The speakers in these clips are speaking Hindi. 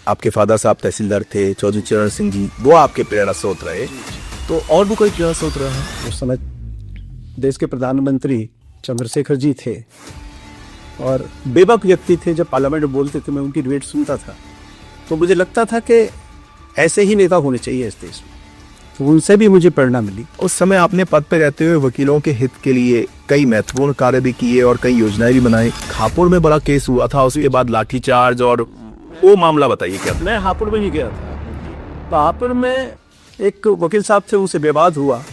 आपके फादर साहब तहसीलदार थे, चौधरी चरण सिंह जी, वो आपके प्रेरणा स्रोत रहे, तो और भी कोई प्रेरणा स्रोत रहा है? उस समय देश के प्रधानमंत्री चंद्रशेखर जी थे और बेबाक व्यक्ति थे। जब पार्लियामेंट में बोलते थे मैं उनकी डिबेट सुनता था, तो मुझे लगता था कि ऐसे ही नेता होने चाहिए इस देश में। तो उनसे भी मुझे प्रेरणा मिली। उस समय आपने पद पे रहते हुए वकीलों के हित के लिए कई महत्वपूर्ण कार्य भी किए और कई योजनाएं भी बनाई। हापुड़ में बड़ा केस हुआ था, उसके बाद लाठीचार्ज, और वो मामला बताइए क्या था? मैं हापुड़ में ही गया था। तो हापुड़ में एक वकील साहब थे, उनसे विवाद हुआ।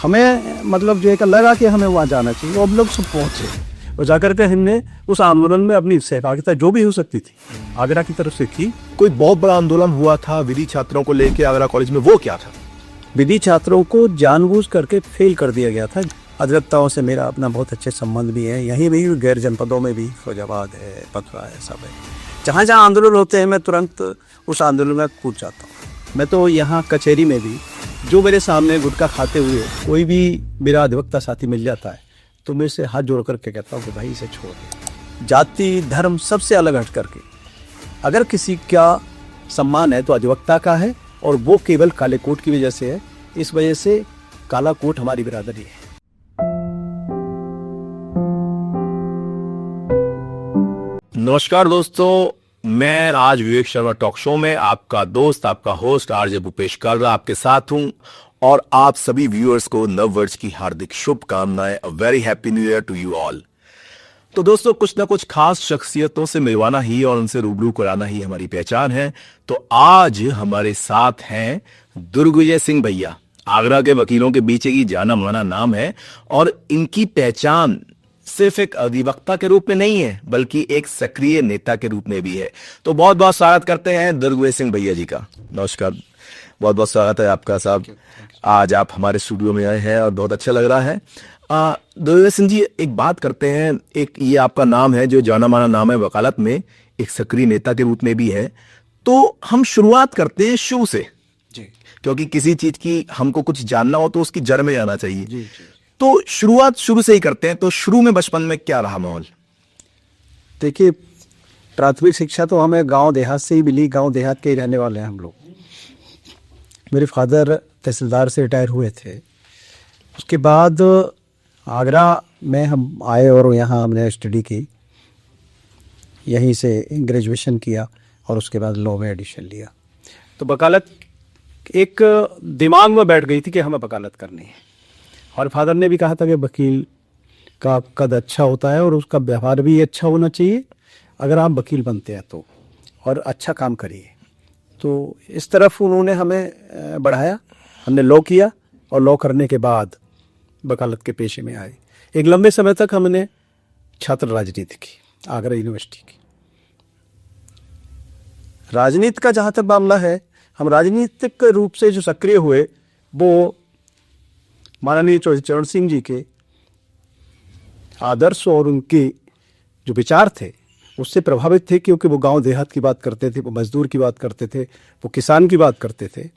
हमें मतलब जो है लगा कि हमें वहाँ जाना चाहिए, और हम लोग सब पहुँचे और जाकर के हमने उस आंदोलन में अपनी सहभागिता जो भी हो सकती थी आगरा की तरफ से की। कोई बहुत बड़ा आंदोलन हुआ था विधि छात्रों को लेकर आगरा कॉलेज में, वो क्या था? विधि छात्रों को जानबूझ करके फेल कर दिया गया था। अधिवक्ताओं से मेरा अपना बहुत अच्छे संबंध भी है, यहीं भी गैर जनपदों में भी, फौजाबाद है, पथरा है, सब है। जहाँ जहाँ आंदोलन होते हैं मैं तुरंत उस आंदोलन में कूद जाता हूँ। मैं तो यहाँ कचहरी में भी, जो मेरे सामने गुटखा खाते हुए कोई भी मेरा अधिवक्ता साथी मिल जाता है तो मैं इसे हाथ जोड़ करके कहता हूँ कि भाई इसे छोड़ दे। जाति धर्म सबसे अलग हट करके अगर किसी का सम्मान है तो अधिवक्ता का है, और वो केवल काले कोट की वजह से है। इस वजह से काला कोट हमारी बिरादरी है। नमस्कार दोस्तों, मैं राज विवेक शर्मा टॉक शो में आपका दोस्त, आपका होस्ट आरजे भूपेश कालरा आपके साथ हूं, और आप सभी व्यूअर्स को नव वर्ष की हार्दिक शुभकामनाएं। A very happy new year to you all. तो दोस्तों, कुछ ना कुछ खास शख्सियतों से मिलवाना ही और उनसे रूबरू कराना ही हमारी पहचान है। तो आज हमारे साथ हैं दुर्गविजय सिंह भैया। आगरा के वकीलों के बीच एक जाना माना नाम है, और इनकी पहचान सिर्फ एक अधिवक्ता के रूप में नहीं है बल्कि एक सक्रिय नेता के रूप में भी है। तो बहुत बहुत स्वागत करते हैं दुर्गविजय सिंह भैया जी का। नमस्कार, बहुत बहुत स्वागत है आपका साहब। आज आप हमारे स्टूडियो में आए हैं और बहुत अच्छा लग रहा है। दुर्गविजय सिंह जी, एक बात करते हैं, एक ये आपका नाम है जो जाना माना नाम है वकालत में, एक सक्रिय नेता के रूप में भी है। तो हम शुरुआत करते हैं शुरू से जी, क्योंकि किसी चीज की हमको कुछ जानना हो तो उसकी जड़ में जाना चाहिए। जी। तो शुरुआत शुरू से ही करते हैं। तो शुरू में बचपन में क्या रहा माहौल? देखिए, प्राथमिक शिक्षा तो हमें गांव देहात से ही मिली। गांव देहात के ही रहने वाले हैं हम लोग। मेरे फादर तहसीलदार से रिटायर हुए थे। उसके बाद आगरा में हम आए और यहाँ हमने स्टडी की, यहीं से ग्रेजुएशन किया और उसके बाद लॉ में एडिशन लिया। तो वकालत एक दिमाग में बैठ गई थी कि हमें वकालत करनी है, और फादर ने भी कहा था कि वकील का कद अच्छा होता है और उसका व्यवहार भी अच्छा होना चाहिए अगर आप वकील बनते हैं तो, और अच्छा काम करिए। तो इस तरफ उन्होंने हमें बढ़ाया। हमने लॉ किया और लॉ करने के बाद वकालत के पेशे में आए। एक लंबे समय तक हमने छात्र राजनीति की, आगरा यूनिवर्सिटी की। राजनीति का जहाँ तक मामला है, हम राजनीतिक रूप से जो सक्रिय हुए वो माननीय चौधरी चरण सिंह जी के आदर्श और उनके जो विचार थे उससे प्रभावित थे, क्योंकि वो गांव देहात की बात करते थे, वो मजदूर की बात करते थे, वो किसान की बात करते थे,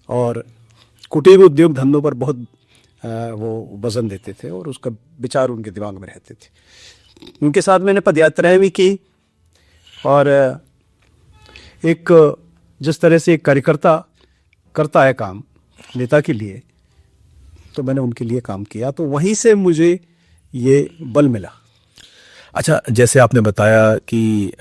और कुटीर उद्योग धंधों पर बहुत वो वजन देते थे, और उसका विचार उनके दिमाग में रहते थे। उनके साथ मैंने पदयात्राएं भी की, और एक जिस तरह से एक कार्यकर्ता करता है काम नेता के लिए, तो मैंने उनके लिए काम किया। तो वहीं से मुझे ये बल मिला। अच्छा, जैसे आपने बताया कि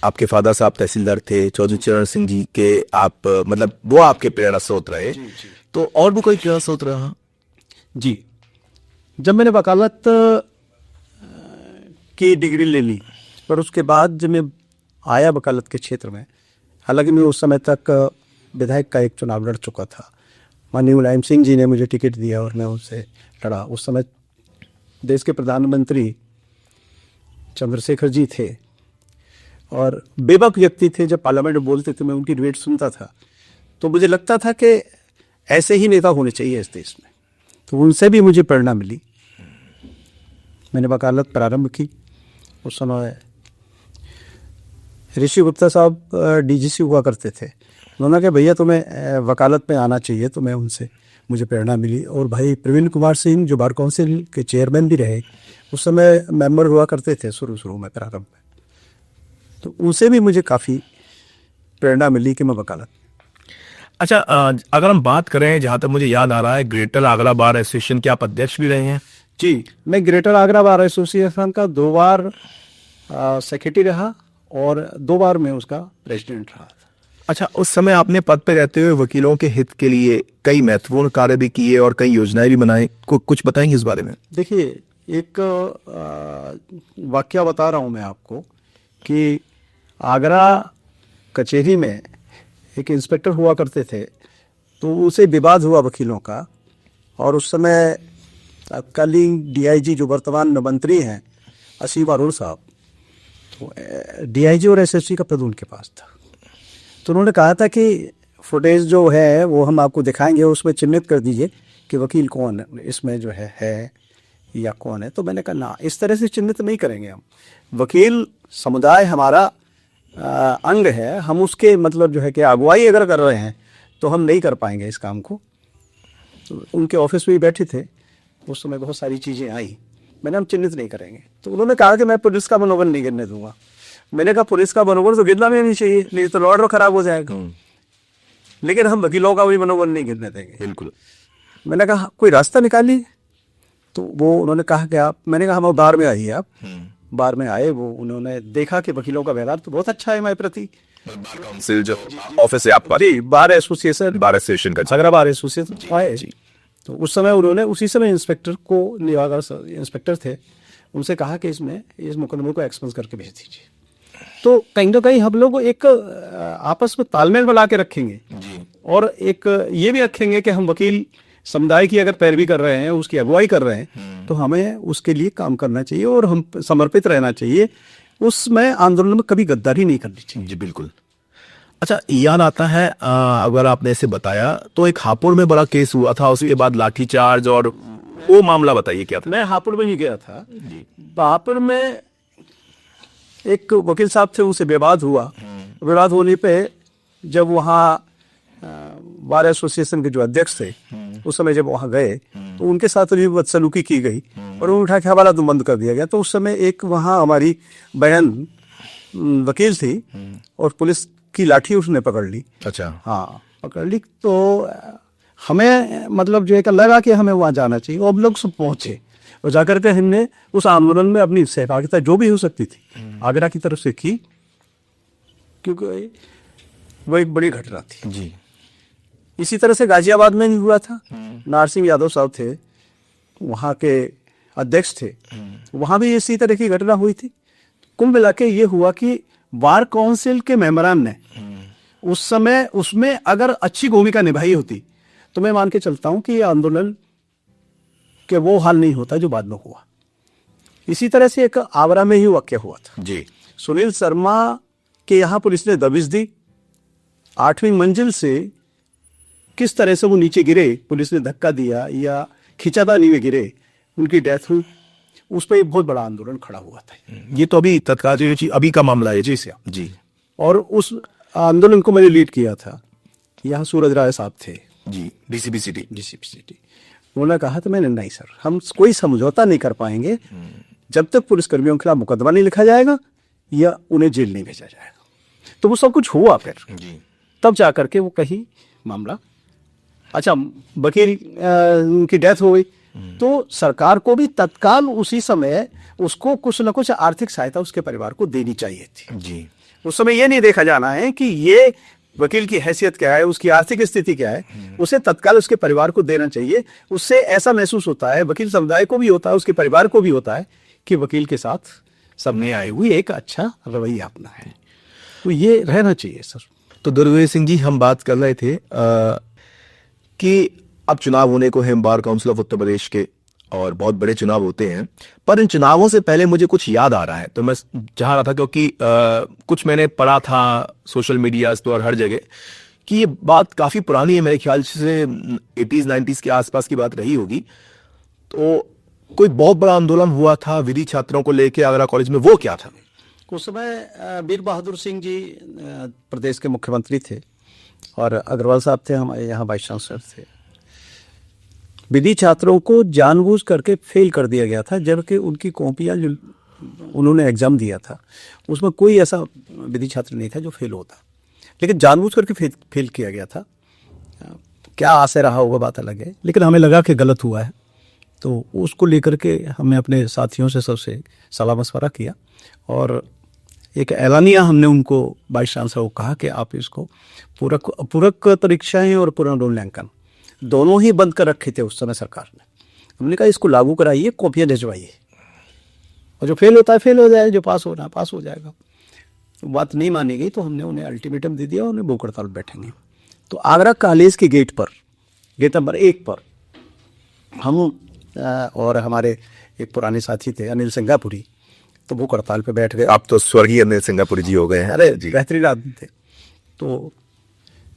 आपके फादर साहब तहसीलदार थे, चौधरी चरण सिंह जी के आप मतलब वो आपके प्रेरणा स्रोत रहे। जी। तो और भी कोई प्रेरणा स्रोत रहा? जी, जब मैंने वकालत की डिग्री ले ली, पर उसके बाद जब मैं आया वकालत के क्षेत्र में, हालांकि मैं उस समय तक विधायक का एक चुनाव लड़ चुका था। माननीय मुलायम सिंह जी ने मुझे टिकट दिया और मैं उनसे लड़ा। उस समय देश के प्रधानमंत्री चंद्रशेखर जी थे, और बेबाक व्यक्ति थे। जब पार्लियामेंट में बोलते थे मैं उनकी डिबेट सुनता था, तो मुझे लगता था कि ऐसे ही नेता होने चाहिए इस देश में। तो उनसे भी मुझे प्रेरणा मिली। मैंने वकालत प्रारंभ की। उस समय ऋषि गुप्ता साहब डीजीसी हुआ करते थे। उन्होंने कहा भैया तुम्हें वकालत में आना चाहिए, तो मैं उनसे मुझे प्रेरणा मिली। और भाई प्रवीण कुमार सिंह जो बार काउंसिल के चेयरमैन भी रहे, उस समय मेंबर हुआ करते थे शुरू में प्रारंभ में, तो उनसे भी मुझे काफ़ी प्रेरणा मिली कि मैं वकालत। अच्छा, अगर हम बात करें, जहां तक मुझे याद आ रहा है, ग्रेटर आगरा बार एसोसिएशन के आप अध्यक्ष भी रहे हैं। जी, मैं ग्रेटर आगरा बार एसोसिएशन का 2 बार सेक्रेटरी रहा और 2 बार मैं उसका प्रेसिडेंट रहा था। अच्छा, उस समय आपने पद पे रहते हुए वकीलों के हित के लिए कई महत्वपूर्ण कार्य भी किए और कई योजनाएं भी बनाई, कुछ बताएंगे इस बारे में? देखिए, एक वाकया बता रहा हूँ मैं आपको कि आगरा कचहरी में एक इंस्पेक्टर हुआ करते थे, तो उसे विवाद हुआ वकीलों का, और उस समय तत्कालीन डीआईजी जो वर्तमान मंत्री हैं असीम अरोड़ साहब, तो डीआईजी और एसएसपी का पद उनके पास था। तो उन्होंने कहा था कि फुटेज जो है वो हम आपको दिखाएंगे, उसमें चिन्हित कर दीजिए कि वकील कौन इसमें जो है या कौन है। तो मैंने कहा ना, इस तरह से चिन्हित नहीं करेंगे हम। वकील समुदाय हमारा अंग है, हम उसके मतलब जो है कि अगुवाई अगर कर रहे हैं तो हम नहीं कर पाएंगे इस काम को। तो उनके ऑफिस में ही बैठे थे, उस समय बहुत सारी चीज़ें आई, मैंने हम चिन्हित नहीं करेंगे। तो उन्होंने कहा कि मैं पुलिस का मनोबल नहीं गिरने दूंगा। मैंने कहा पुलिस का मनोबल तो गिरना भी नहीं चाहिए, नहीं तो लॉ खराब हो जाएगा, लेकिन हम वकीलों का भी मनोबल नहीं गिरने देंगे। बिल्कुल। मैंने कहा कोई रास्ता निकालिए। तो वो उन्होंने कहा कि आप, मैंने कहा हम बार में आइए। आप बार में आए, वो उन्होंने देखा कि वकीलों का व्यवहार तो बहुत अच्छा है हमारे प्रति। बार काउंसिल जो ऑफिस है आपका? जी, बार एसोसिएशन, बार एसोसिएशन का आगरा बार एसोसिएशन आए। तो उस समय उन्होंने, उसी समय इंस्पेक्टर को, इंस्पेक्टर थे, उनसे कहा कि इसमें इस मुकदमे को एक्सपेंस करके भेज दीजिए। तो कहीं ना कहीं हम लोग एक आपस में तालमेल बना के रखेंगे जी। और एक ये भी रखेंगे कि हम वकील समुदाय की अगर पैरवी कर रहे हैं, उसकी अगुवाई कर रहे हैं, तो हमें उसके लिए काम करना चाहिए और हम समर्पित रहना चाहिए। उसमें आंदोलन में कभी गद्दारी नहीं करनी चाहिए। जी बिल्कुल। अच्छा, याद आता है, अगर आपने ऐसे बताया तो एक हापुड़ में बड़ा केस हुआ था, उसके बाद लाठीचार्ज, और वो मामला बताइए क्या था? मैं हापुड़ में ही गया था। हापुड़ में एक वकील साहब थे, उनसे विवाद हुआ। विवाद होने पे जब वहाँ बार एसोसिएशन के जो अध्यक्ष थे, उस समय जब वहाँ गए तो उनके साथ भी बदसलूकी की गई और उन्हें उठा के हवाला तो बंद कर दिया गया। तो उस समय एक वहाँ हमारी बहन वकील थी और पुलिस की लाठी उसने पकड़ ली। अच्छा। हाँ, पकड़ ली। तो हमें मतलब जो है कि लगा कि हमें वहाँ जाना चाहिए, और हम लोग सब पहुँचे और जाकर के हमने उस आंदोलन में अपनी सहभागिता जो भी हो सकती थी आगरा की तरफ से की, क्योंकि वो एक बड़ी घटना थी। जी। इसी तरह से गाजियाबाद में भी हुआ था। नारसिंह यादव साहब थे, वहाँ के अध्यक्ष थे, वहाँ भी इसी तरह की घटना हुई थी। कुल मिला के ये हुआ कि बार काउंसिल के मेंबरान ने उस समय उसमें अगर अच्छी भूमिका निभाई होती तो मैं मान के चलता हूँ कि ये आंदोलन के वो हाल नहीं होता जो बाद में हुआ। इसी तरह से एक आगरा में ही वाकया हुआ था। जी। सुनील शर्मा के यहाँ पुलिस ने दबिश दी, 8वीं मंजिल से किस तरह से वो नीचे गिरे, पुलिस ने धक्का दिया या खिंचातानी में गिरे, उनकी डेथ हुई। उस पर एक बहुत बड़ा आंदोलन खड़ा हुआ था। ये तो अभी तत्काल अभी का मामला है। जी से जी। और उस आंदोलन को मैंने लीड किया था। यहाँ सूरज राय साहब थे जी, डीसीपी सिटी। उन्होंने कहा तो मैंने, नहीं सर, हम कोई समझौता नहीं कर पाएंगे जब तक पुलिसकर्मियों के खिलाफ मुकदमा नहीं लिखा जाएगा या उन्हें जेल नहीं भेजा जाएगा। तो वो सब कुछ हुआ फिर जी। तब जा करके वो कहीं मामला, अच्छा, वकील की डेथ हो गई तो सरकार को भी तत्काल उसी समय उसको कुछ न कुछ आर्थिक सहायता उसके परिवार को देनी चाहिए थी। जी। उस समय ये नहीं देखा जाना है कि ये वकील की हैसियत क्या है, उसकी आर्थिक स्थिति क्या है, उसे तत्काल उसके परिवार को देना चाहिए। उससे ऐसा महसूस होता है, वकील समुदाय को भी होता है, उसके परिवार को भी होता है कि वकील के साथ सबने आए हुए एक अच्छा रवैया अपना है। तो ये रहना चाहिए सर। तो दुर्गेश सिंह जी, हम बात कर रहे थे कि अब चुनाव होने को है bar council of Uttar Pradesh के, और बहुत बड़े चुनाव होते हैं, पर इन चुनावों से पहले मुझे कुछ याद आ रहा है, तो मैं चाह रहा था, क्योंकि कुछ मैंने पढ़ा था सोशल मीडिया पर और हर जगह कि ये बात काफी पुरानी है, मेरे ख्याल से 80s 90s के आसपास की बात रही होगी। तो कोई बहुत बड़ा आंदोलन हुआ था विधि छात्रों को लेकर आगरा कॉलेज में, वो क्या था? उस समय वीर बहादुर सिंह जी प्रदेश के मुख्यमंत्री थे और अग्रवाल साहब थे हमारे यहाँ वाइस चांसलर थे। विधि छात्रों को जानबूझ करके फेल कर दिया गया था, जबकि उनकी कॉपियाँ जो उन्होंने एग्जाम दिया था उसमें कोई ऐसा विधि छात्र नहीं था जो फेल होता। लेकिन जानबूझ करके फेल किया गया था। क्या आशय रहा होगा बात अलग है, लेकिन हमें लगा कि गलत हुआ है, तो उसको लेकर के हमने अपने साथियों से सबसे सलाह मशवरा किया और एक एलानिया हमने उनको वाइस चांसलर को कहा कि आप इसको पूरक परीक्षाएं और पुनर्मूल्यांकन दोनों ही बंद कर रखे थे उस समय सरकार ने। हमने कहा इसको लागू कराइए, कॉपियाँ भिजवाइए, और जो फेल होता है फेल हो जाए, जो पास होना पास हो जाएगा। तो बात नहीं मानी गई तो हमने उन्हें अल्टीमेटम दे दिया, उन्हें भूख हड़ताल बैठेंगे। तो आगरा कॉलेज के गेट पर, गेट नंबर 1 पर हम और हमारे एक पुराने साथी थे अनिल सिंगापुरी, तो भूख हड़ताल पे बैठ गए। आप तो स्वर्गीय अनिल सिंगापुरी जी हो गए हैं। अरे जी, बेहतरीन आदमी थे। तो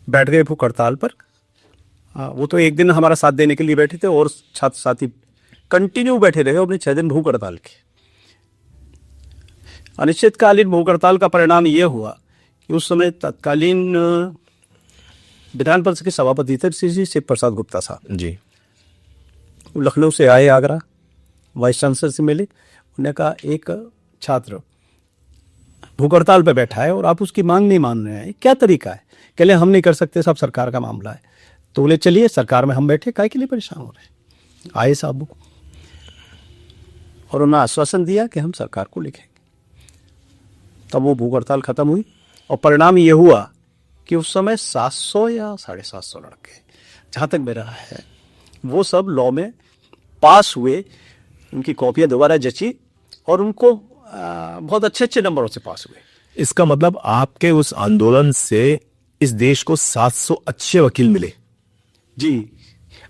बैठ गए भूख हड़ताल पर। वो तो एक दिन हमारा साथ देने के लिए बैठे थे और छात्र साथी कंटिन्यू बैठे रहे अपने 6 दिन भूख हड़ताल के। अनिश्चितकालीन भूख हड़ताल का परिणाम ये हुआ कि उस समय तत्कालीन विधान परिषद के सभापति थे श्री शिव प्रसाद गुप्ता साहब जी। वो लखनऊ से आए आगरा, वाइस चांसलर से मिले। उन्होंने कहा एक छात्र भूख हड़ताल पर बैठा है और आप उसकी मांग नहीं मान रहे हैं, क्या तरीका है? कहले हम नहीं कर सकते साहब, सरकार का मामला है। तो बोले चलिए सरकार में हम बैठे, काहे के लिए परेशान हो रहे हैं? आए साहब और उन्होंने आश्वासन दिया कि हम सरकार को लिखेंगे। तब वो भूख हड़ताल खत्म हुई और परिणाम ये हुआ कि उस समय 700 या 750 लड़के, जहाँ तक मेरा है, वो सब लॉ में पास हुए। उनकी कॉपियाँ दोबारा जची और उनको बहुत अच्छे अच्छे नंबरों से पास हुए। इसका मतलब आपके उस आंदोलन से इस देश को 700 अच्छे वकील मिले। जी।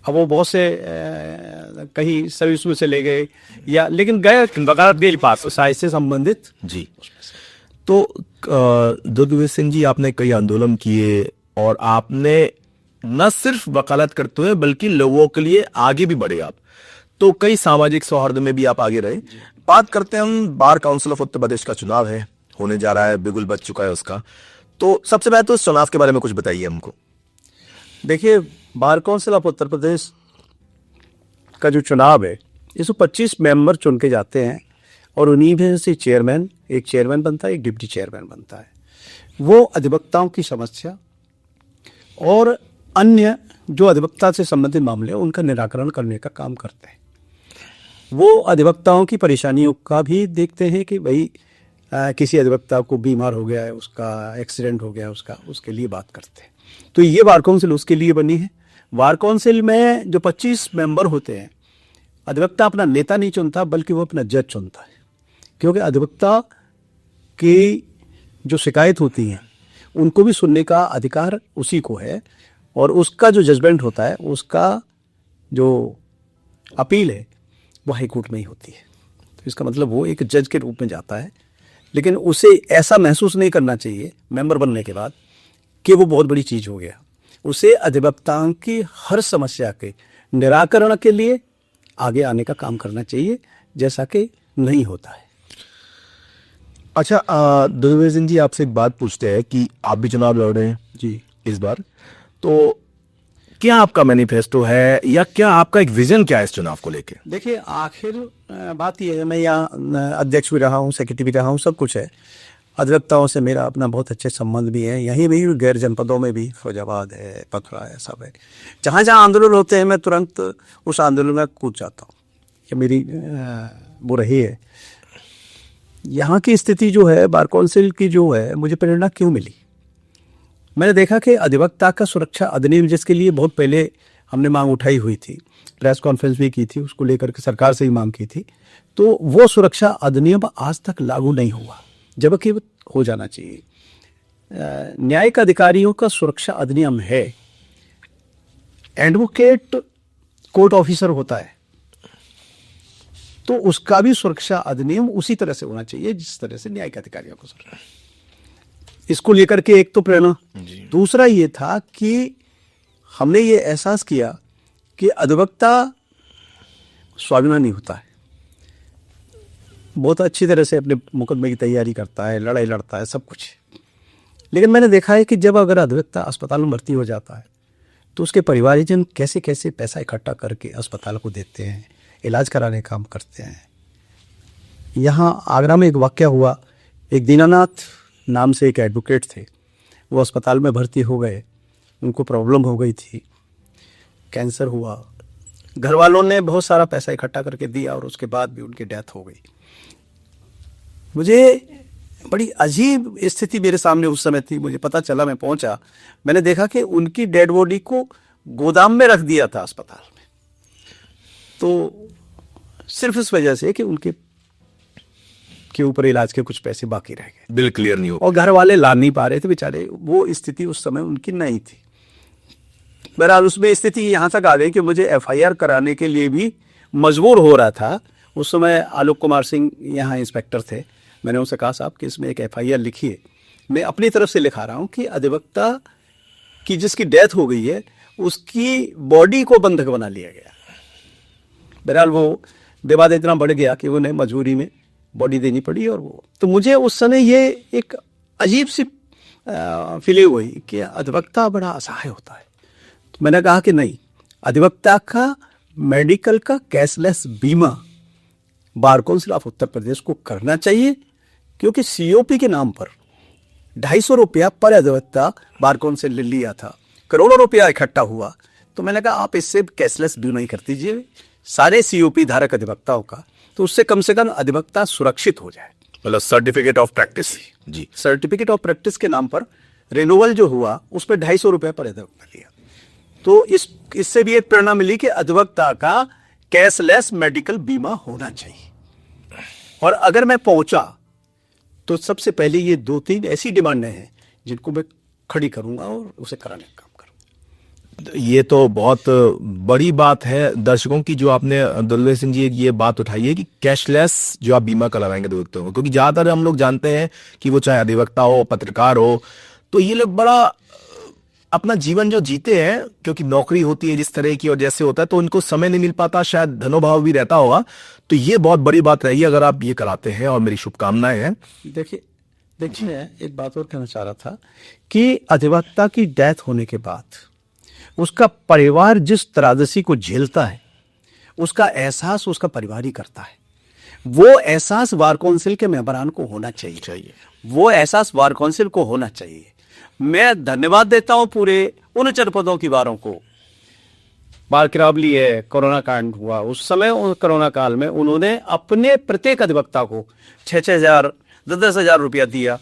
अब वो बहुत से कहीं सर्विस में से ले गए या, लेकिन गए वकालत के पास साइंस से संबंधित। जी। तो दुर्गवीर सिंह जी, आपने कई आंदोलन किए और आपने न सिर्फ वकालत करते हुए बल्कि लोगों के लिए आगे भी बढ़े आप, तो कई सामाजिक सौहार्द में भी आप आगे रहे। बात करते हैं हम, bar council of Uttar Pradesh का चुनाव है, होने जा रहा है, बिगुल बच चुका है उसका। तो सबसे पहले तो इस चुनाव के बारे में कुछ बताइए हमको। देखिए, bar council of Uttar Pradesh का जो चुनाव है, इसमें 25 मेंबर चुन के जाते हैं और उन्हीं में से चेयरमैन, एक चेयरमैन बनता है, एक डिप्टी चेयरमैन बनता है। वो अधिवक्ताओं की समस्या और अन्य जो अधिवक्ता से संबंधित मामले हैं उनका निराकरण करने का काम करते हैं। वो अधिवक्ताओं की परेशानियों का भी देखते हैं कि भाई किसी अधिवक्ता को बीमार हो गया है, उसका एक्सीडेंट हो गया है, उसके लिए बात करते हैं। तो ये बार काउंसिल उसके लिए बनी है। बार काउंसिल में जो 25 मेंबर होते हैं, अधिवक्ता अपना नेता नहीं चुनता बल्कि वो अपना जज चुनता है, क्योंकि अधिवक्ता की जो शिकायत होती हैं उनको भी सुनने का अधिकार उसी को है और उसका जो जजमेंट होता है, उसका जो अपील है वो हाई कोर्ट में ही होती है। तो इसका मतलब वो एक जज के रूप में जाता है, लेकिन उसे ऐसा महसूस नहीं करना चाहिए मेंबर बनने के बाद कि वो बहुत बड़ी चीज़ हो गया। उसे अधिवक्ताओं की हर समस्या के निराकरण के लिए आगे आने का काम करना चाहिए, जैसा कि नहीं होता है। अच्छा, दुर्गवीर सिंह जी, आपसे एक बात पूछते हैं कि आप भी चुनाव लड़ रहे हैं जी इस बार, तो क्या आपका मैनिफेस्टो है या क्या आपका एक विजन क्या है इस चुनाव को लेके? देखिए, आखिर बात यह है, मैं यहाँ अध्यक्ष भी रहा हूँ, सेक्रेटरी भी रहा हूँ, सब कुछ है। अधिवक्ताओं से मेरा अपना बहुत अच्छे संबंध भी है, यहीं भी गैर जनपदों में भी, फौजाबाद है, पथरा है, सब है। जहाँ जहाँ आंदोलन होते हैं मैं तुरंत उस आंदोलन में कूद जाता हूँ। ये मेरी वो रही है। यहाँ की स्थिति जो है, बार काउंसिल की जो है, मुझे प्रेरणा क्यों मिली? मैंने देखा कि अधिवक्ता का सुरक्षा अधिनियम, जिसके लिए बहुत पहले हमने मांग उठाई हुई थी, प्रेस कॉन्फ्रेंस भी की थी, उसको लेकर के सरकार से ही मांग की थी, तो वो सुरक्षा अधिनियम आज तक लागू नहीं हुआ, जबकि हो जाना चाहिए। न्यायिक अधिकारियों का सुरक्षा अधिनियम है। एडवोकेट कोर्ट ऑफिसर होता है, तो उसका भी सुरक्षा अधिनियम उसी तरह से होना चाहिए जिस तरह से न्यायिक अधिकारियों को सुरक्षा। इसको लेकर के एक तो प्रेरणा, दूसरा ये था कि हमने ये एहसास किया कि अधिवक्ता स्वाभिमानी होता है, बहुत अच्छी तरह से अपने मुकदमे की तैयारी करता है, लड़ाई लड़ता है, सब कुछ। लेकिन मैंने देखा है कि जब अगर अधिवक्ता अस्पताल में भर्ती हो जाता है तो उसके परिवारजन कैसे कैसे पैसा इकट्ठा करके अस्पताल को देते हैं, इलाज कराने का काम करते हैं। यहाँ आगरा में एक वाकया हुआ, एक दीनानाथ नाम से एक एडवोकेट थे, वो अस्पताल में भर्ती हो गए, उनको प्रॉब्लम हो गई थी, कैंसर हुआ, घर वालों ने बहुत सारा पैसा इकट्ठा करके दिया और उसके बाद भी उनकी डेथ हो गई। मुझे बड़ी अजीब स्थिति मेरे सामने उस समय थी। मुझे पता चला, मैं पहुंचा, मैंने देखा कि उनकी डेड बॉडी को गोदाम में रख दिया था अस्पताल में, तो सिर्फ इस वजह से कि उनके के ऊपर इलाज के कुछ पैसे बाकी रह गए, बिल क्लियर नहीं हो, और घर वाले ला नहीं पा रहे थे बेचारे। वो स्थिति उस समय उनकी नहीं थी। बहरहाल उसमें स्थिति यहाँ तक आ गई कि मुझे एफआईआर कराने के लिए भी मजबूर हो रहा था। उस समय आलोक कुमार सिंह यहाँ इंस्पेक्टर थे। मैंने उनसे कहा, साहब कि इसमें एक एफआईआर लिखिए। मैं अपनी तरफ से लिखा रहा हूँ कि अधिवक्ता की जिसकी डेथ हो गई है उसकी बॉडी को बंधक बना लिया गया। बहरहाल वो विवाद इतना बढ़ गया कि उन्हें मजबूरी में बॉडी देनी पड़ी। और वो तो मुझे उस समय ये एक अजीब सी फीलिंग हुई कि अधिवक्ता बड़ा असहाय होता है। तो मैंने कहा कि नहीं, अधिवक्ता का मेडिकल का कैशलेस बीमा bar council of Uttar Pradesh को करना चाहिए, क्योंकि सीओपी के नाम पर 250 रुपया पर अधिवक्ता बार काउंसिल ने लिया था, करोड़ों रुपया इकट्ठा हुआ। तो मैंने कहा आप इससे कैशलेस बीमा ही कर दीजिए सारे सीओपी धारक अधिवक्ताओं का, तो उससे कम से कम अधिवक्ता सुरक्षित हो जाए। मतलब सर्टिफिकेट ऑफ प्रैक्टिस। जी, सर्टिफिकेट ऑफ प्रैक्टिस के नाम पर रिन्यूअल जो हुआ उस पर 250 रुपये पर अधिवक्ता लिया। तो इससे भी एक प्रेरणा मिली कि अधिवक्ता का कैशलेस मेडिकल बीमा होना चाहिए। और अगर मैं पहुंचा तो सबसे पहले ये 2-3 ऐसी डिमांडें हैं जिनको मैं खड़ी करूंगा और उसे कराने का काम करूंगा। ये तो बहुत बड़ी बात है दर्शकों की, जो आपने दुर्लभ सिंह जी ये बात उठाई है कि कैशलेस जो आप बीमा करवाएंगे अधिवक्ताओं को, क्योंकि ज्यादातर हम लोग जानते हैं कि वो चाहे अधिवक्ता हो, पत्रकार हो, तो ये लोग बड़ा अपना जीवन जो जीते हैं, क्योंकि नौकरी होती है जिस तरह की और जैसे होता है, तो उनको समय नहीं मिल पाता, शायद धनोभाव भी रहता होगा। तो ये बहुत बड़ी बात रही अगर आप ये कराते हैं, और मेरी शुभकामनाएं हैं। देखिए एक बात और कहना चाह रहा था कि अधिवक्ता की डेथ होने के बाद उसका परिवार जिस त्रासदी को झेलता है उसका एहसास उसका परिवार ही करता है। वो एहसास बार काउंसिल के मेंबरान को होना चाहिए। वो एहसास बार काउंसिल को होना चाहिए। मैं धन्यवाद देता हूं पूरे उन जनपदों की बारों को। बार किरावली है, कोरोना कांड हुआ उस समय, कोरोना काल में उन्होंने अपने प्रत्येक अधिवक्ता को 6-6 हजार 10-10 हजार रुपया दिया,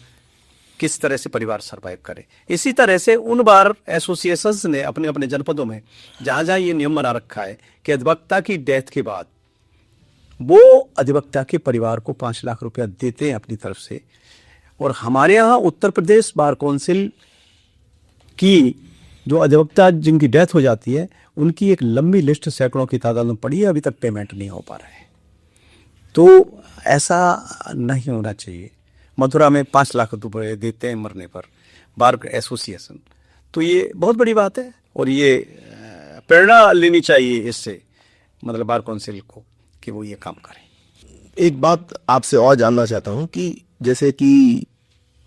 किस तरह से परिवार सरवाइव करे। इसी तरह से उन बार एसोसिएशंस ने अपने अपने जनपदों में जहां जहां ये नियम बना रखा है कि अधिवक्ता की डेथ के बाद वो अधिवक्ता के परिवार को 5 लाख रुपया देते हैं अपनी तरफ से। और हमारे यहाँ उत्तर प्रदेश बार काउंसिल की जो अधिवक्ता जिनकी डेथ हो जाती है उनकी एक लंबी लिस्ट सैकड़ों की तादाद में पड़ी है, अभी तक पेमेंट नहीं हो पा रहा है। तो ऐसा नहीं होना चाहिए। मथुरा में 5 लाख रुपए देते हैं मरने पर बार एसोसिएशन, तो ये बहुत बड़ी बात है। और ये प्रेरणा लेनी चाहिए इससे, मतलब बार काउंसिल को, कि वो ये काम करें। एक बात आपसे और जानना चाहता हूं कि जैसे कि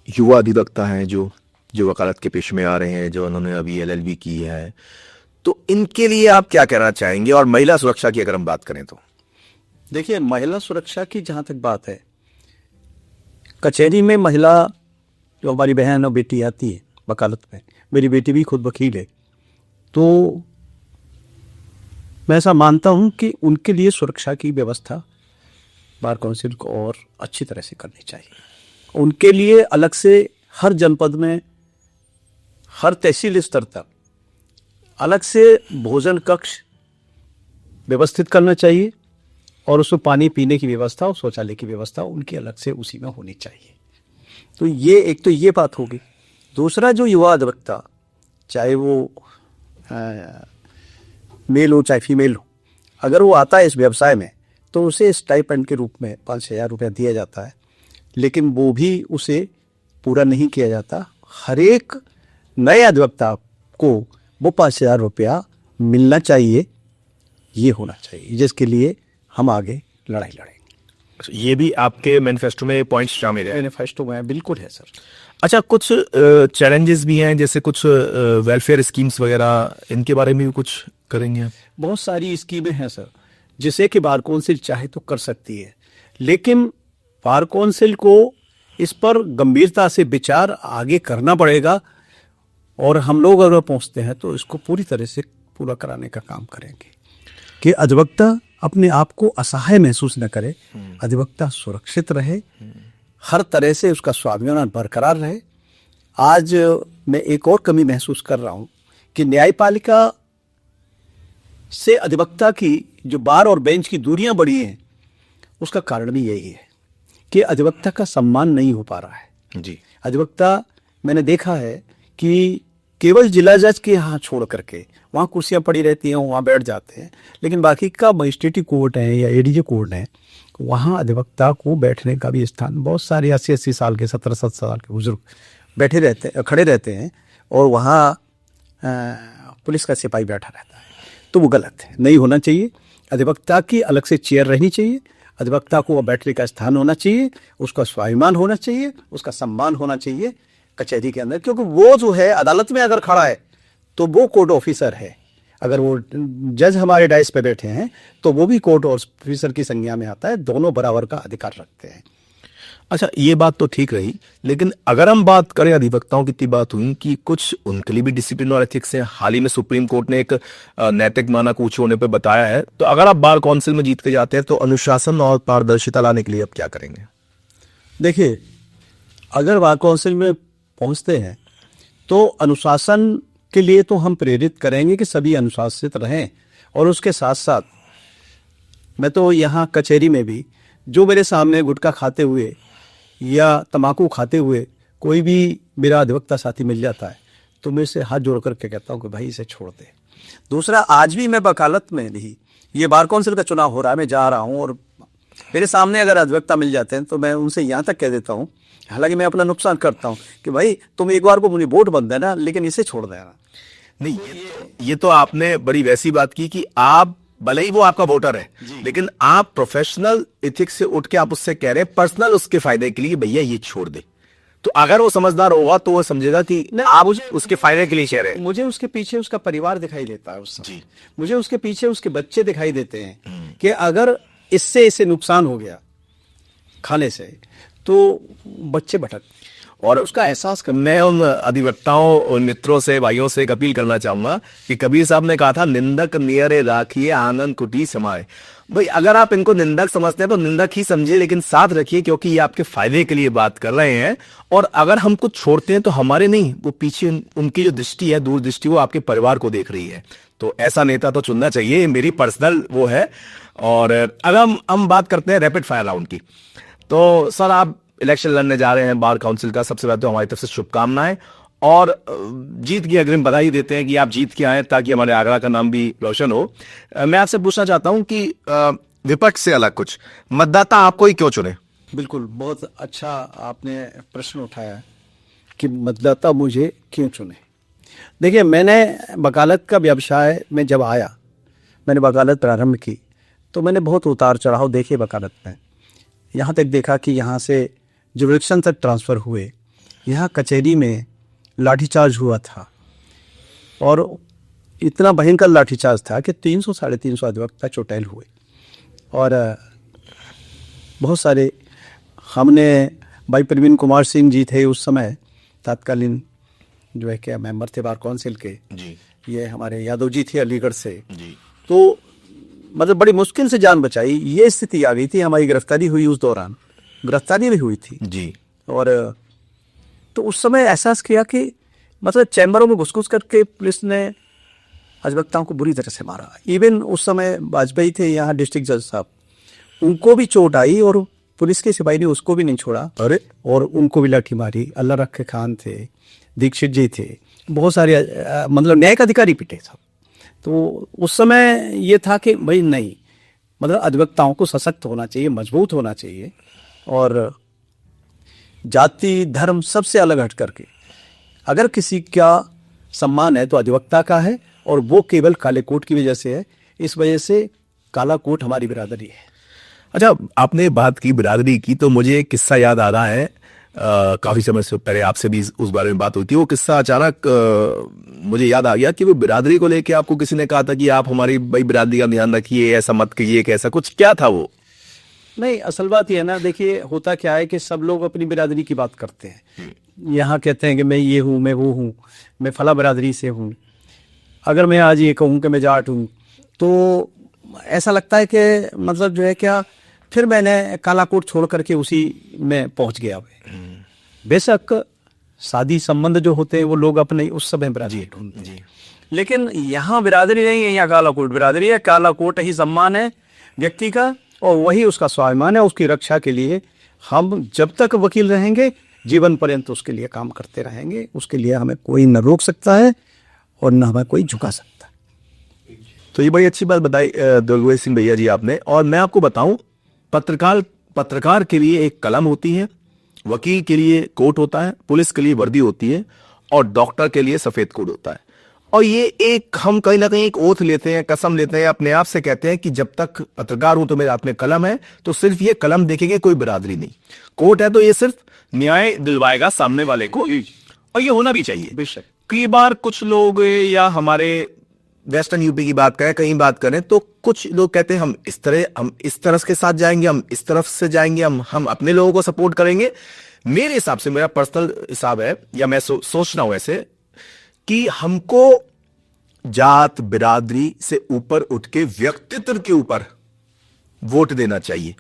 युवा अधिवक्ता हैं जो वकालत के पेशे में आ रहे हैं, जो उन्होंने अभी एलएलबी की है, तो इनके लिए आप क्या कहना चाहेंगे? और महिला सुरक्षा की अगर हम बात करें तो देखिए, महिला सुरक्षा की जहां तक बात है, कचहरी में महिला जो हमारी बहन और बेटी आती है वकालत में, मेरी बेटी भी खुद वकील है, तो मैं ऐसा मानता हूं कि उनके लिए सुरक्षा की व्यवस्था बार काउंसिल को और अच्छी तरह से करनी चाहिए। उनके लिए अलग से हर जनपद में, हर तहसील स्तर तक अलग से भोजन कक्ष व्यवस्थित करना चाहिए, और उसमें पानी पीने की व्यवस्था और शौचालय की व्यवस्था उनकी अलग से उसी में होनी चाहिए। तो ये एक तो ये बात होगी। दूसरा, जो युवा अधिवक्ता, चाहे वो मेल हो चाहे फीमेल हो, अगर वो आता है इस व्यवसाय में तो उसे स्टाइपेंड के रूप में 5-6 हजार रुपया दिया जाता है, लेकिन वो भी उसे पूरा नहीं किया जाता। हर एक नए अधिवक्ता को वो 5 हजार रुपया मिलना चाहिए, ये होना चाहिए, जिसके लिए हम आगे लड़ाई लड़ेंगे। ये भी आपके मैनिफेस्टो में पॉइंट्स शामिल है? मैनिफेस्टो में बिल्कुल है सर। अच्छा, कुछ चैलेंजेस भी हैं, जैसे कुछ वेलफेयर स्कीम्स वगैरह, इनके बारे में भी कुछ करेंगे आप? बहुत सारी स्कीमें हैं सर, जिसे कि बार काउंसिल चाहे तो कर सकती है, लेकिन बार काउंसिल को इस पर गंभीरता से विचार आगे करना पड़ेगा और हम लोग अगर पहुंचते हैं तो इसको पूरी तरह से पूरा कराने का काम करेंगे कि अधिवक्ता अपने आप को असहाय महसूस न करे, अधिवक्ता सुरक्षित रहे, हर तरह से उसका स्वाभिमान बरकरार रहे। आज मैं एक और कमी महसूस कर रहा हूं कि न्यायपालिका से अधिवक्ता की जो बार और बेंच की दूरियां बढ़ी हैं, उसका कारण भी यही है कि अधिवक्ता का सम्मान नहीं हो पा रहा है। जी। अधिवक्ता मैंने देखा है कि केवल जिला जज के यहाँ छोड़ करके वहाँ कुर्सियाँ पड़ी रहती हैं, वहाँ बैठ जाते हैं, लेकिन बाकी का मजिस्ट्रेटी कोर्ट है या एडीजे कोर्ट है, वहाँ अधिवक्ता को बैठने का भी स्थान, बहुत सारे 80-80 साल के 17-17 साल के बुजुर्ग बैठे रहते हैं, खड़े रहते हैं, और वहाँ पुलिस का सिपाही बैठा रहता है। तो वो गलत है, नहीं होना चाहिए। अधिवक्ता की अलग से चेयर रहनी चाहिए, अधिवक्ता को बैठने का स्थान होना चाहिए, उसका स्वाभिमान होना चाहिए, उसका सम्मान होना चाहिए कचहरी के अंदर, क्योंकि वो जो है अदालत में अगर खड़ा है तो वो कोर्ट ऑफिसर है। अगर वो जज हमारे डाइस पे बैठे हैं तो वो भी कोर्ट ऑफिसर की संज्ञा में आता है, दोनों बराबर का अधिकार रखते हैं। अच्छा, ये बात तो ठीक रही, लेकिन अगर हम बात करें, अधिवक्ताओं की इतनी बात हुई कि कुछ उनके लिए भी डिसिप्लिन और एथिक्स है। हाल ही में सुप्रीम कोर्ट ने एक नैतिक मानक ऊंचे होने पे बताया है। तो अगर आप बार काउंसिल में जीत के जाते हैं तो अनुशासन और पारदर्शिता लाने के लिए आप क्या करेंगे? देखिए, अगर बार काउंसिल में पहुंचते हैं तो अनुशासन के लिए तो हम प्रेरित करेंगे कि सभी अनुशासित रहें, और उसके साथ साथ मैं तो यहाँ कचहरी में भी जो मेरे सामने गुटखा खाते हुए या तम्बाकू खाते हुए कोई भी मेरा अधिवक्ता साथी मिल जाता है तो मैं इसे हाथ जोड़ करके कहता हूँ कि भाई इसे छोड़ दे। दूसरा, आज भी मैं वकालत में भी, ये बार काउंसिल का चुनाव हो रहा है, मैं जा रहा हूँ और मेरे सामने अगर अधिवक्ता मिल जाते हैं तो मैं उनसे यहाँ तक कह देता हूँ, हालांकि मैं अपना नुकसान करता हूँ, कि भाई तुम एक बार को मुझे वोट बन देना, लेकिन इसे छोड़ देना। नहीं, ये तो आपने बड़ी वैसी बात की कि आप, भले ही वो आपका वोटर है, लेकिन आप प्रोफेशनल एथिक्स से उठ के आप उससे कह रहे हैं पर्सनल उसके फायदे के लिए भैया ये छोड़ दे। तो अगर वो समझदार होगा तो वो समझेगा कि आप उसके फायदे के लिए कह रहे हैं। मुझे उसके पीछे उसका परिवार दिखाई देता है, उस समय मुझे उसके पीछे उसके बच्चे दिखाई देते हैं कि अगर इससे इसे नुकसान हो गया खाने से तो बच्चे भटक, और उसका एहसास मैं उन अधिवक्ताओं और मित्रों से, भाइयों से एक अपील करना चाहूंगा कि कबीर साहब ने कहा था, निंदक नियरे राखिए आनंद कुटी समाए। भाई अगर आप इनको निंदक समझते हैं तो निंदक ही समझिए, लेकिन साथ रखिए, क्योंकि ये आपके फायदे के लिए बात कर रहे हैं। और अगर हम कुछ छोड़ते हैं तो हमारे नहीं, वो पीछे उनकी जो दृष्टि है, दूरदृष्टि, वो आपके परिवार को देख रही है। तो ऐसा नेता तो चुनना चाहिए, मेरी पर्सनल वो है। और अगर हम बात करते हैं रैपिड फायर राउंड की, तो सर आप इलेक्शन लड़ने जा रहे हैं बार काउंसिल का, सबसे पहले तो हमारी तरफ से शुभकामनाएं, और जीत की अग्रिम बधाई देते हैं कि आप जीत के आए ताकि हमारे आगरा का नाम भी रोशन हो। मैं आपसे पूछना चाहता हूं कि विपक्ष से अलग कुछ, मतदाता आपको ही क्यों चुने? बिल्कुल, बहुत अच्छा आपने प्रश्न उठाया कि मतदाता मुझे क्यों चुने। देखिए, मैंने वकालत का व्यवसाय में जब आया, मैंने वकालत प्रारंभ की, तो मैंने बहुत उतार चढ़ाव देखे वकालत में। यहाँ तक देखा कि यहाँ से जुरिडिक्शन तक ट्रांसफ़र हुए, यहाँ कचहरी में लाठीचार्ज हुआ था, और इतना भयंकर लाठीचार्ज था कि 300-350 अधिवक्ता चोटेल हुए, और बहुत सारे, हमने, भाई प्रवीण कुमार सिंह जी थे उस समय तत्कालीन जो है क्या मेंबर थे बार काउंसिल के जी, ये हमारे यादव जी थे अलीगढ़ से जी, तो मतलब बड़ी मुश्किल से जान बचाई। ये स्थिति आ गई थी, हमारी गिरफ्तारी हुई, उस दौरान गिरफ्तारी भी हुई थी जी। और तो उस समय एहसास किया कि मतलब चैम्बरों में घुस करके पुलिस ने अधिवक्ताओं को बुरी तरह से मारा। इवन उस समय वाजपेयी थे यहाँ डिस्ट्रिक्ट जज साहब, उनको भी चोट आई और पुलिस के सिपाही ने उसको भी नहीं छोड़ा, अरे, और उनको भी लाठी मारी। अल्लाह रखे खान थे, दीक्षित जी थे, बहुत सारे मतलब न्यायिक अधिकारी पिटे सब। तो उस समय ये था कि भाई नहीं, मतलब अधिवक्ताओं को सशक्त होना चाहिए, मजबूत होना चाहिए, और जाति धर्म सबसे अलग हट करके अगर किसी का सम्मान है तो अधिवक्ता का है, और वो केवल काले कोट की वजह से है। इस वजह से काला कोट हमारी बिरादरी है। अच्छा, आपने बात की बिरादरी की तो मुझे एक किस्सा याद आ रहा है। काफी समय से पहले आपसे भी उस बारे में बात हुई थी। वो किस्सा अचानक मुझे याद आ गया कि वो बिरादरी को लेके आपको किसी ने कहा था कि आप हमारी भाई बिरादरी का ध्यान रखिए, ऐसा मत कीजिए, कैसा कुछ क्या था वो? नहीं, असल बात यह है ना, देखिए होता क्या है कि सब लोग अपनी बिरादरी की बात करते हैं, यहाँ कहते हैं कि मैं ये हूँ, मैं वो हूँ, मैं फला बरादरी से हूँ। अगर मैं आज ये कहूँ कि मैं जाट हूँ तो ऐसा लगता है कि मतलब जो है क्या, फिर मैंने काला कोट छोड़ करके उसी में पहुंच गया। बेशक शादी संबंध जो होते हैं वो लोग अपने उस समय बिरादरी ढूंढते हैं, लेकिन यहाँ बिरादरी नहीं है, यहाँ काला कोट बिरादरी है। काला कोट ही सम्मान है व्यक्ति का और वही उसका स्वाभिमान है। उसकी रक्षा के लिए हम जब तक वकील रहेंगे जीवन पर्यंत उसके लिए काम करते रहेंगे। उसके लिए हमें कोई न रोक सकता है और न हमें कोई झुका सकता है। तो ये बड़ी अच्छी बात बताई दुर्गेश सिंह भैया जी आपने। और मैं आपको बताऊं, पत्रकार के लिए एक कलम होती है, वकील के लिए कोट होता है, पुलिस के लिए वर्दी होती है और डॉक्टर के लिए सफेद कोट होता है। और ये एक हम कहीं ना कहीं एक ओथ लेते हैं, कसम लेते हैं, अपने आप से कहते हैं कि जब तक पत्रकार हूं तो मेरे हाथ में कलम है, तो सिर्फ ये कलम देखेंगे, कोई बिरादरी नहीं। कोट है तो ये सिर्फ न्याय दिलवाएगा सामने वाले को, और ये होना भी चाहिए। बेशक कई बार कुछ लोग, या हमारे वेस्टर्न यूपी की बात करें, कहीं बात करें, तो कुछ लोग कहते हैं हम इस तरफ के साथ जाएंगे, हम इस तरफ से जाएंगे, हम अपने लोगों को सपोर्ट करेंगे। मेरे हिसाब से, मेरा पर्सनल हिसाब है, या मैं सोच रहा हूं ऐसे कि हमको जात बिरादरी से ऊपर उठ के व्यक्तित्व के ऊपर वोट देना चाहिए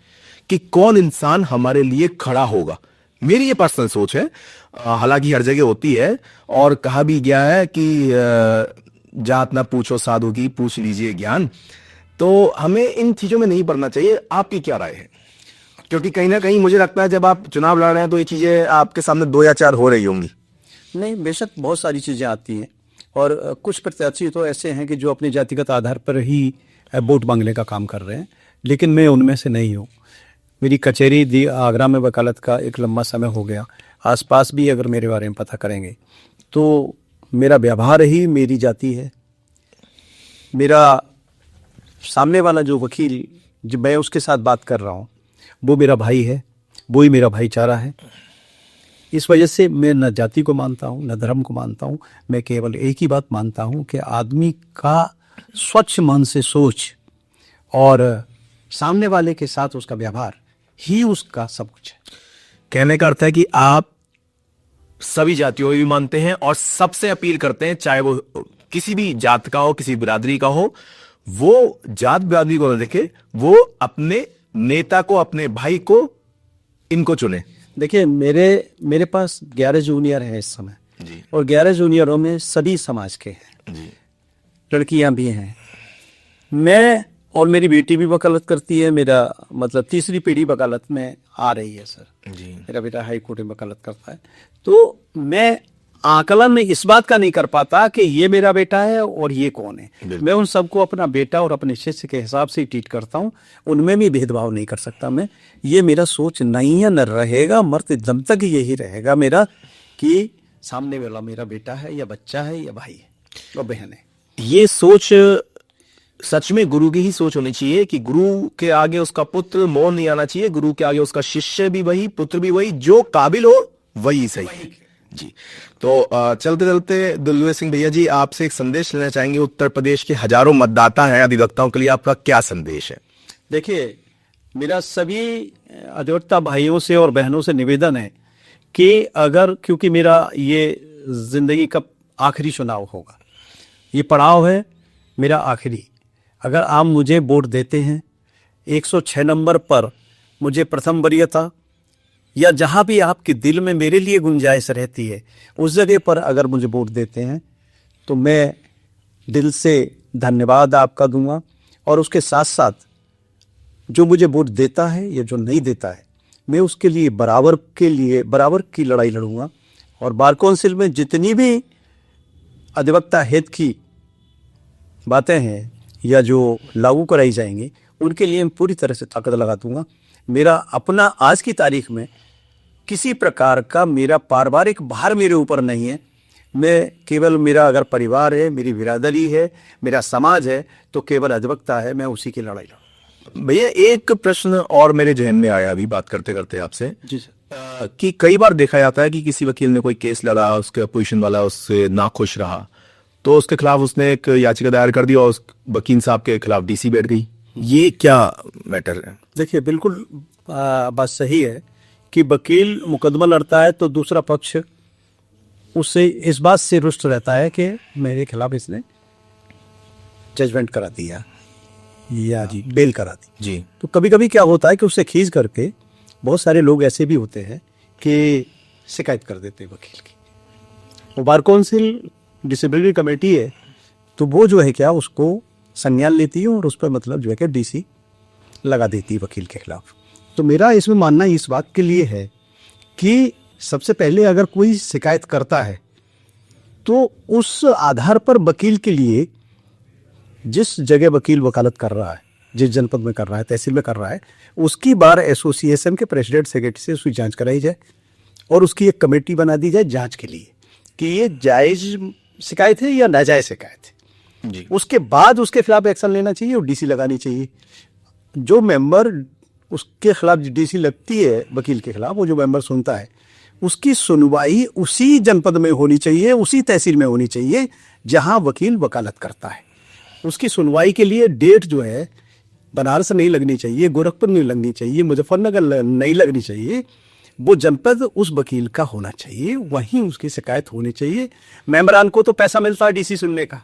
कि कौन इंसान हमारे लिए खड़ा होगा। मेरी ये पर्सनल सोच है, हालांकि हर जगह होती है और कहा भी गया है कि जात ना पूछो साधु की, पूछ लीजिए ज्ञान। तो हमें इन चीजों में नहीं पड़ना चाहिए। आपकी क्या राय है? क्योंकि कहीं ना कहीं मुझे लगता है जब आप चुनाव लड़ रहे हैं तो ये चीजें आपके सामने 2 या 4 हो रही होंगी। नहीं, बेशक बहुत सारी चीज़ें आती हैं और कुछ प्रत्याशी तो ऐसे हैं कि जो अपने जातिगत आधार पर ही वोट मांगने का काम कर रहे हैं, लेकिन मैं उनमें से नहीं हूँ। मेरी कचहरी दी आगरा में वकालत का एक लंबा समय हो गया। आसपास भी अगर मेरे बारे में पता करेंगे तो मेरा व्यवहार ही मेरी जाति है। मेरा सामने वाला जो वकील, जो मैं उसके साथ बात कर रहा हूँ, वो मेरा भाई है, वो ही मेरा भाईचारा है। इस वजह से मैं न जाति को मानता हूँ, न धर्म को मानता हूँ। मैं केवल एक ही बात मानता हूँ कि आदमी का स्वच्छ मन से सोच और सामने वाले के साथ उसका व्यवहार ही उसका सब कुछ है। कहने का अर्थ है कि आप सभी जातियों भी मानते हैं और सबसे अपील करते हैं, चाहे वो किसी भी जात का हो, किसी बिरादरी का हो, वो जात बिरादरी को न देखे, वो अपने नेता को, अपने भाई को, इनको चुने। देखिए, मेरे पास 11 जूनियर हैं इस समय जी। और 11 जूनियरों में सभी समाज के हैं जी। लड़कियां भी हैं। मैं और मेरी बेटी भी वकालत करती है। मेरा मतलब तीसरी पीढ़ी वकालत में आ रही है सर। जी। मेरा बेटा हाई कोर्ट में वकालत करता है। तो मैं आकलन में इस बात का नहीं कर पाता कि ये मेरा बेटा है और ये कौन है। मैं उन सबको अपना बेटा और अपने शिष्य के हिसाब से ही ट्रीट करता हूँ। उनमें भी भेदभाव नहीं कर सकता मैं। ये मेरा सोच नहीं है, न रहेगा, मरते दम तक यही रहेगा मेरा कि सामने वाला मेरा बेटा है या बच्चा है या भाई है और बहन है। ये सोच सच में गुरु की ही सोच होनी चाहिए कि गुरु के आगे उसका पुत्र मौन नहीं आना चाहिए। गुरु के आगे उसका शिष्य भी वही, पुत्र भी वही, जो काबिल हो वही सही। जी। तो चलते चलते दुर्गेश सिंह भैया जी, आपसे एक संदेश लेना चाहेंगे। उत्तर प्रदेश के हजारों मतदाता हैं, अधिवक्ताओं के लिए आपका क्या संदेश है? देखिए, मेरा सभी अधिवक्ता भाइयों से और बहनों से निवेदन है कि अगर, क्योंकि मेरा ये जिंदगी का आखिरी चुनाव होगा, ये पड़ाव है मेरा आखिरी। अगर आप मुझे वोट देते हैं, 106 नंबर पर मुझे प्रथम वरीयता या जहां भी आपके दिल में मेरे लिए गुंजाइश रहती है उस जगह पर अगर मुझे वोट देते हैं तो मैं दिल से धन्यवाद आपका दूंगा। और उसके साथ साथ जो मुझे वोट देता है या जो नहीं देता है, मैं उसके लिए बराबर की लड़ाई लड़ूंगा। और बार कौंसिल में जितनी भी अधिवक्ता हित की बातें हैं या जो लागू कराई जाएंगी, उनके लिए मैं पूरी तरह से ताकत लगा दूंगा। मेरा अपना आज की तारीख में किसी प्रकार का मेरा पारिवारिक भार मेरे ऊपर नहीं है। मैं केवल, मेरा अगर परिवार है, मेरी बिरादरी है, मेरा समाज है, तो केवल अधिवक्ता है, मैं उसी की लड़ाई लड़ूंगा। भैया, एक प्रश्न और मेरे जहन में आया अभी बात करते करते आपसे। जी सर। कि कई बार देखा जाता है कि किसी वकील ने कोई केस लड़ा, उसके अपोजिशन वाला उससे नाखुश रहा, तो उसके खिलाफ उसने एक याचिका दायर कर दी और उस वकील साहब के खिलाफ डीसी बैठ गई। ये क्या मैटर है? देखिए, बिल्कुल बात सही है कि वकील मुकदमा लड़ता है तो दूसरा पक्ष उससे इस बात से रुष्ट रहता है कि मेरे खिलाफ इसने जजमेंट करा दिया या जी बेल करा दी। जी। तो कभी कभी क्या होता है कि उससे खींच करके बहुत सारे लोग ऐसे भी होते हैं कि शिकायत कर देते हैं वकील की। वो बार काउंसिल डिसिप्लिनरी कमेटी है, तो वो जो है क्या उसको संज्ञान लेती है और उस पर मतलब जो है कि डीसी लगा देती है वकील के खिलाफ। तो मेरा इसमें मानना इस बात के लिए है कि सबसे पहले अगर कोई शिकायत करता है तो उस आधार पर वकील के लिए जिस जगह वकील वकालत कर रहा है, जिस जनपद में कर रहा है, तहसील में कर रहा है, उसकी बार एसोसिएशन के प्रेसिडेंट सेक्रेटरी से उसकी जांच कराई जाए और उसकी एक कमेटी बना दी जाए जांच के लिए कि ये जायज शिकायत है या नाजायज शिकायत है। जी। उसके बाद उसके खिलाफ एक्शन लेना चाहिए और डीसी लगानी चाहिए। जो मेंबर उसके खिलाफ डीसी लगती है वकील के खिलाफ, वो जो मेंबर सुनता है उसकी सुनवाई उसी जनपद में होनी चाहिए, उसी तहसील में होनी चाहिए जहां वकील वकालत करता है। उसकी सुनवाई के लिए डेट जो है बनारस नहीं लगनी चाहिए, गोरखपुर नहीं लगनी चाहिए, मुजफ्फरनगर नहीं लगनी चाहिए। वो जनपद उस वकील का होना चाहिए, वहीं उसकी शिकायत होनी चाहिए। मेंबरान को तो पैसा मिलता है डीसी सुनने का,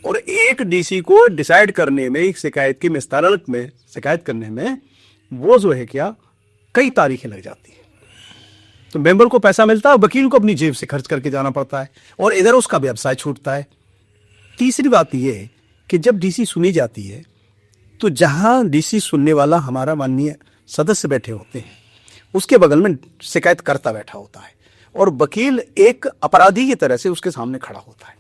और एक डीसी को डिसाइड करने में, एक शिकायत की निस्तारण में, शिकायत करने में वो जो है क्या कई तारीखें लग जाती है। तो मेंबर को पैसा मिलता है, वकील को अपनी जेब से खर्च करके जाना पड़ता है और इधर उसका व्यवसाय छूटता है। तीसरी बात यह है कि जब डीसी सुनी जाती है तो जहां डीसी सुनने वाला हमारा माननीय सदस्य बैठे होते हैं, उसके बगल में शिकायतकर्ता बैठा होता है और वकील एक अपराधी की तरह से उसके सामने खड़ा होता है।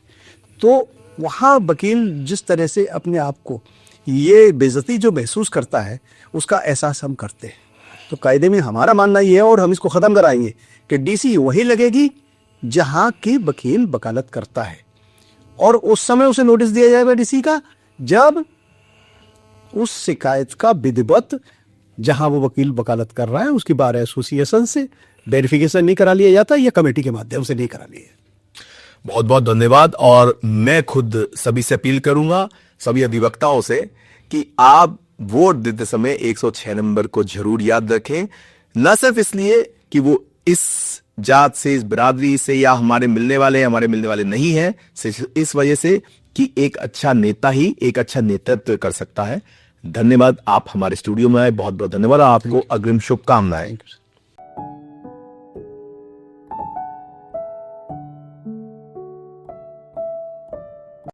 तो वहाँ वकील जिस तरह से अपने आप को ये बेइज्जती जो महसूस करता है उसका एहसास हम करते हैं। तो कायदे में हमारा मानना ये है और हम इसको ख़त्म कराएंगे कि डीसी वही लगेगी जहाँ की वकील वकालत करता है, और उस समय उसे नोटिस दिया जाएगा डीसी का जब उस शिकायत का विधिवत जहां वो वकील वकालत कर रहा है उसकी बार एसोसिएशन से वेरिफिकेशन नहीं करा लिया जाता या कमेटी के माध्यम से नहीं करा लिया। बहुत बहुत धन्यवाद। और मैं खुद सभी से अपील करूंगा, सभी अधिवक्ताओं से, कि आप वोट देते समय 106 नंबर को जरूर याद रखें। न सिर्फ इसलिए कि वो इस जात से, इस बिरादरी से या हमारे मिलने वाले नहीं है, सिर्फ इस वजह से कि एक अच्छा नेता ही एक अच्छा नेतृत्व कर सकता है। धन्यवाद, आप हमारे स्टूडियो में आए, बहुत बहुत धन्यवाद। आपको अग्रिम शुभकामनाएं।